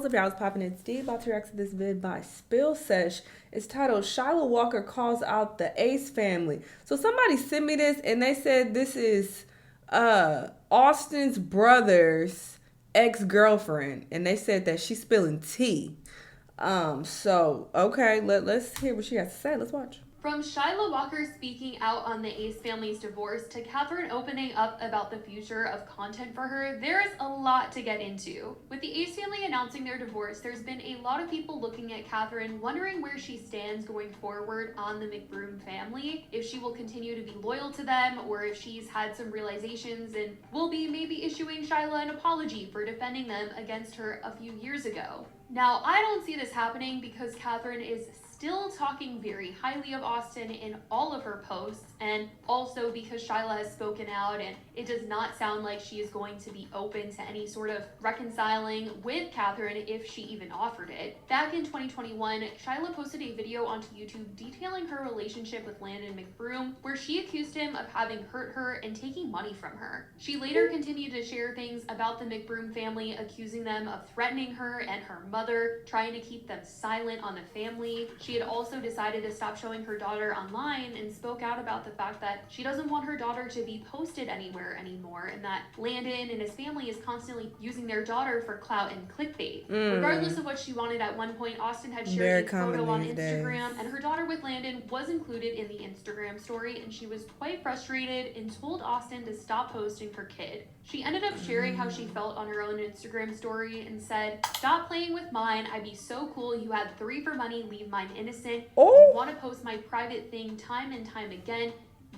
what's up, y'all? It's popping. It's D. About to react to this vid by SPILLS. It's titled "Shila Walker Calls Out the Ace Family." So somebody sent me this and they said this is Austin's brother's ex-girlfriend, and they said that she's spilling tea. So okay, let's hear what she has to say. Let's watch. From Shila Walker speaking out on the Ace family's divorce to Catherine opening up about the future of content for her, there is a lot to get into. With the Ace family announcing their divorce, there's been a lot of people looking at Catherine, wondering where she stands going forward on the McBroom family, if she will continue to be loyal to them, or if she's had some realizations and will be maybe issuing Shila an apology for defending them against her a few years ago. Now, I don't see this happening because Catherine is still talking very highly of Austin in all of her posts, and also because Shila has spoken out and it does not sound like she is going to be open to any sort of reconciling with Catherine if she even offered it. Back in 2021, Shila posted a video onto YouTube detailing her relationship with Landon McBroom, where she accused him of having hurt her and taking money from her. She later continued to share things about the McBroom family, accusing them of threatening her and her mother, trying to keep them silent on the family. She had also decided to stop showing her daughter online and spoke out about the fact that she doesn't want her daughter to be posted anywhere anymore, and that Landon and his family is constantly using their daughter for clout and clickbait. Regardless of what she wanted, at one point Austin had shared a photo on Instagram, and her daughter with Landon was included in the Instagram story, and she was quite frustrated and told Austin to stop posting her kid. She ended up sharing how she felt on her own Instagram story and said, "Stop playing with mine. I'd be so cool. You had 3 for money. Leave mine innocent. You want to post my private thing time and time again.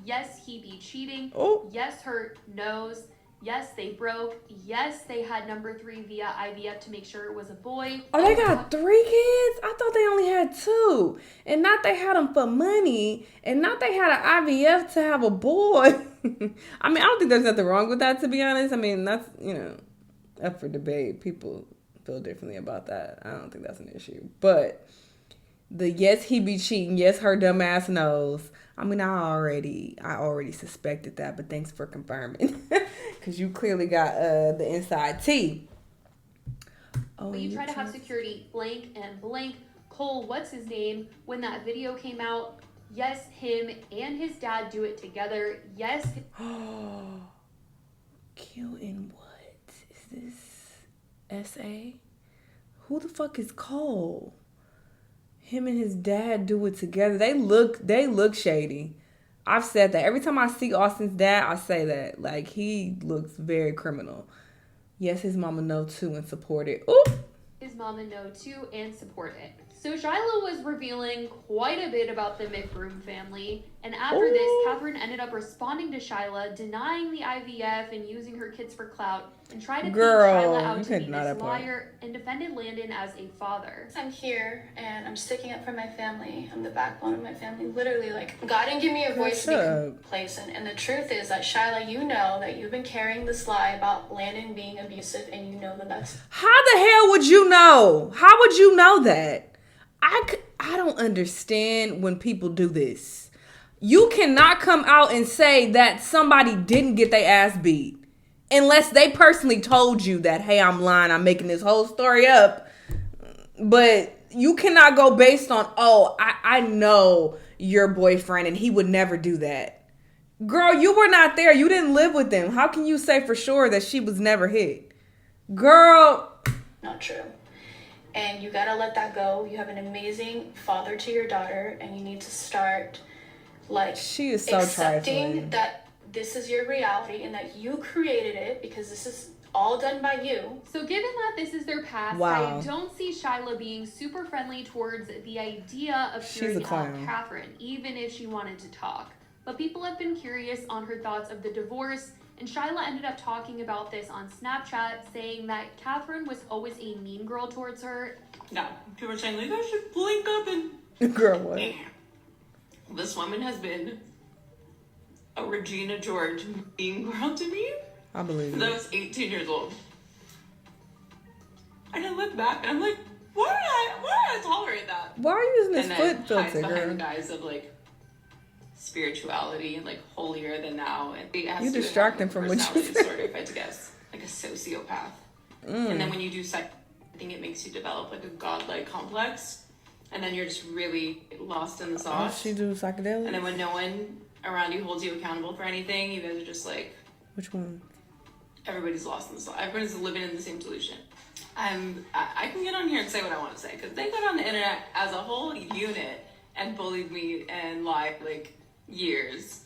Yes, he be cheating. Yes, her knows. Yes, they broke. Yes, they had number 3 via IVF to make sure it was a boy." Oh, they got 3 kids? I thought they only had 2. And not they had them for money. And not they had an IVF to have a boy. I mean, I don't think there's nothing wrong with that, to be honest. I mean, that's, up for debate. People feel differently about that. I don't think that's an issue. But the yes, he be cheating. Yes, her dumb ass knows. I mean, I already suspected that, but thanks for confirming. Because you clearly got the inside tea. But you try to have security blank and blank. Cole, what's his name? When that video came out, yes, him and his dad do it together. Yes. Q in what? Is this SA? Who the fuck is Cole? Him and his dad do it together. They look shady. I've said that. Every time I see Austin's dad, I say that. Like, he looks very criminal. Yes, his mama know too and support it. Oop! His mama know too and support it. So Shila was revealing quite a bit about the McBroom family, and after this, Catherine ended up responding to Shila, denying the IVF and using her kids for clout, and tried to paint Shila out to be this liar, and defended Landon as a father. I'm here, and I'm sticking up for my family. I'm the backbone of my family. Literally, God didn't give me a voice to be complacent. And the truth is that, Shila, you know that you've been carrying this lie about Landon being abusive, and you know that that's... How the hell would you know? How would you know that? I don't understand when people do this. You cannot come out and say that somebody didn't get their ass beat unless they personally told you that, hey, I'm lying, I'm making this whole story up. But you cannot go based on, I know your boyfriend and he would never do that. Girl, you were not there. You didn't live with them. How can you say for sure that she was never hit? Girl. Not true. And you gotta let that go. You have an amazing father to your daughter, and you need to start she is so accepting trifling. that this is your reality and that you created it, because this is all done by you. So given that this is their past, I don't see Shila being super friendly towards the idea of hearing out Catherine, even if she wanted to talk. But people have been curious on her thoughts of the divorce, and Shila ended up talking about this on Snapchat, saying that Catherine was always a mean girl towards her. No, people were saying, you guys should blink up and... Girl, what? This woman has been a Regina George mean girl to me. I believe since I was 18 years old. And I look back and I'm like, why did I tolerate that? Why are you using this foot filter, girl? girl? Behind the guise of spirituality and holier than thou, and you distracting from what you said. Sort of, I guess, like a sociopath. And then when you do think it makes you develop like a godlike complex, and then you're just really lost in the sauce. She do psychedelics? And then when no one around you holds you accountable for anything, you guys are just like... Which one? Everybody's lost in the sauce. Everybody's living in the same solution. I can get on here and say what I want to say, because they got on the internet as a whole unit and bullied me and lied like years.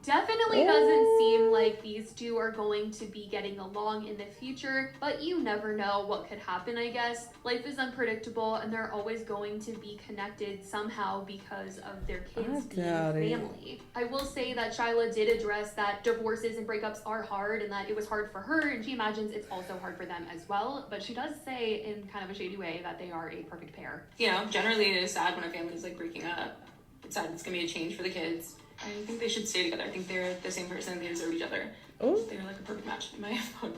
Definitely doesn't seem like these two are going to be getting along in the future, but you never know what could happen, I guess. Life is unpredictable, and they're always going to be connected somehow because of their kids being family. I will say that SHYLA did address that divorces and breakups are hard, and that it was hard for her, and she imagines it's also hard for them as well, but she does say in kind of a shady way that they are a perfect pair. You know, generally it is sad when a family is like breaking up. It's sad. It's gonna be a change for the kids. I think they should stay together. I think they're the same person. They deserve each other. Ooh. They're like a perfect match in my book.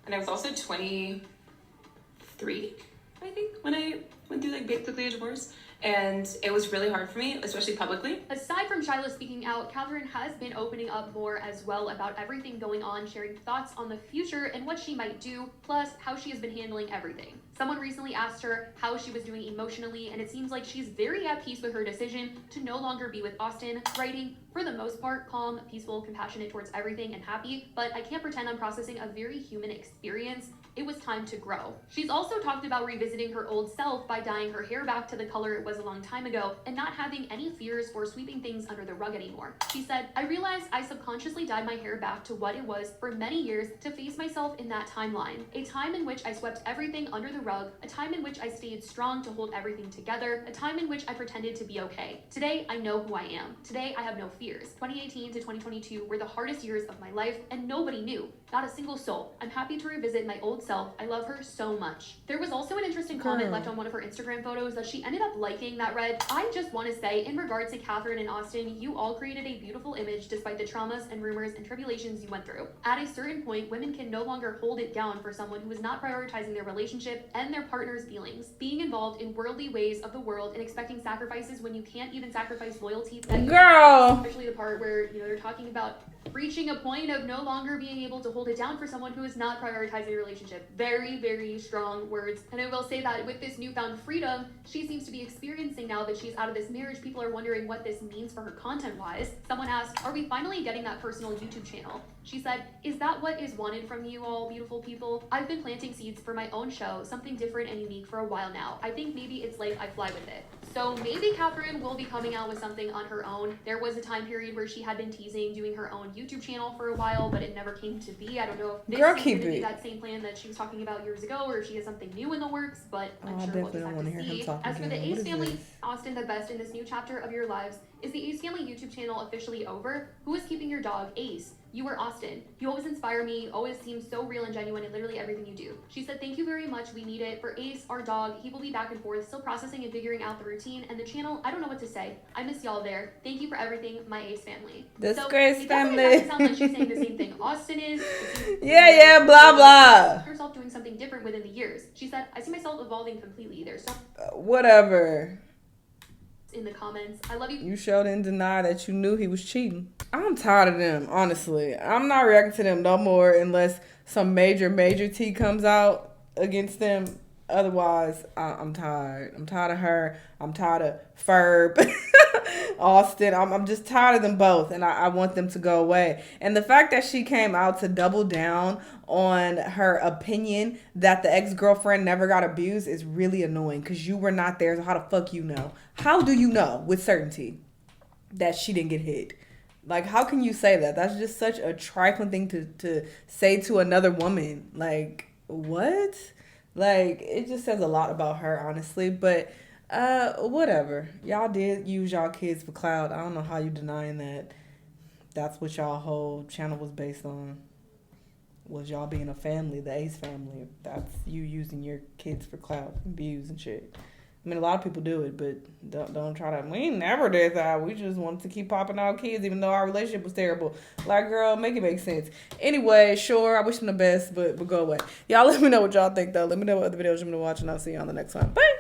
And I was also 23, I think, when I went through like basically a divorce. And it was really hard for me, especially publicly. Aside from Shila speaking out, Catherine has been opening up more as well about everything going on, sharing thoughts on the future and what she might do, plus how she has been handling everything. Someone recently asked her how she was doing emotionally, and it seems like she's very at peace with her decision to no longer be with Austin, writing, for the most part, calm, peaceful, compassionate towards everything, and happy, but I can't pretend I'm processing a very human experience. It was time to grow. She's also talked about revisiting her old self by dyeing her hair back to the color it was a long time ago and not having any fears or sweeping things under the rug anymore. She said, I realized I subconsciously dyed my hair back to what it was for many years to face myself in that timeline. A time in which I swept everything under the rug, a time in which I stayed strong to hold everything together, a time in which I pretended to be okay. Today, I know who I am. Today, I have no fears. 2018 to 2022 were the hardest years of my life, and nobody knew. Not a single soul. I'm happy to revisit my old self. I love her so much. There was also an interesting comment left on one of her Instagram photos that she ended up liking that read, I just want to say, in regards to Catherine and Austin, you all created a beautiful image despite the traumas and rumors and tribulations you went through. At a certain point, women can no longer hold it down for someone who is not prioritizing their relationship and their partner's feelings. Being involved in worldly ways of the world and expecting sacrifices when you can't even sacrifice loyalty. Girl! Especially the part where, they're talking about reaching a point of no longer being able to hold it down for someone who is not prioritizing a relationship. Very, very strong words. And I will say that with this newfound freedom she seems to be experiencing now that she's out of this marriage, people are wondering what this means for her content-wise. Someone asked, are we finally getting that personal YouTube channel? She said, is that what is wanted from you all, beautiful people? I've been planting seeds for my own show, something different and unique for a while now. I think maybe it's life, I fly with it. So maybe Catherine will be coming out with something on her own. There was a time period where she had been teasing doing her own YouTube channel for a while, but it never came to be. I don't know if this is going to be that same plan that she was talking about years ago, or if she has something new in the works, but I'm sure we'll just have to see. As for the Ace family, Austin, the best in this new chapter of your lives. Is the Ace family YouTube channel officially over? Who is keeping your dog, Ace? You are Austin. You always inspire me, always seem so real and genuine in literally everything you do. She said, thank you very much, we need it. For Ace, our dog, he will be back and forth, still processing and figuring out the routine, and the channel, I don't know what to say. I miss y'all there. Thank you for everything, my Ace family. This Grace family. It sounds like she's saying the same thing Austin is. Yeah, blah, blah. Herself doing something different within the years. She said, I see myself evolving completely. There's so whatever. In the comments. I love you. You sure didn't deny that you knew he was cheating. I'm tired of them, honestly. I'm not reacting to them no more unless some major tea comes out against them. Otherwise, I'm tired. I'm tired of her. I'm tired of Ferb, Austin. I'm just tired of them both, and I want them to go away. And the fact that she came out to double down on her opinion that the ex-girlfriend never got abused is really annoying because you were not there. So how the fuck you know? How do you know with certainty that she didn't get hit? Like, how can you say that? That's just such a trifling thing to say to another woman. Like, what? Like, it just says a lot about her, honestly. But whatever. Y'all did use y'all kids for clout. I don't know how you denying that. That's what y'all whole channel was based on. Was y'all being a family, the Ace family. That's you using your kids for clout and views and shit. I mean, a lot of people do it, but don't try to. We never did that. We just wanted to keep popping out kids, even though our relationship was terrible. Like, girl, make it make sense. Anyway, sure, I wish them the best, but go away. Y'all let me know what y'all think, though. Let me know what other videos you want to watch, and I'll see you on the next one. Bye.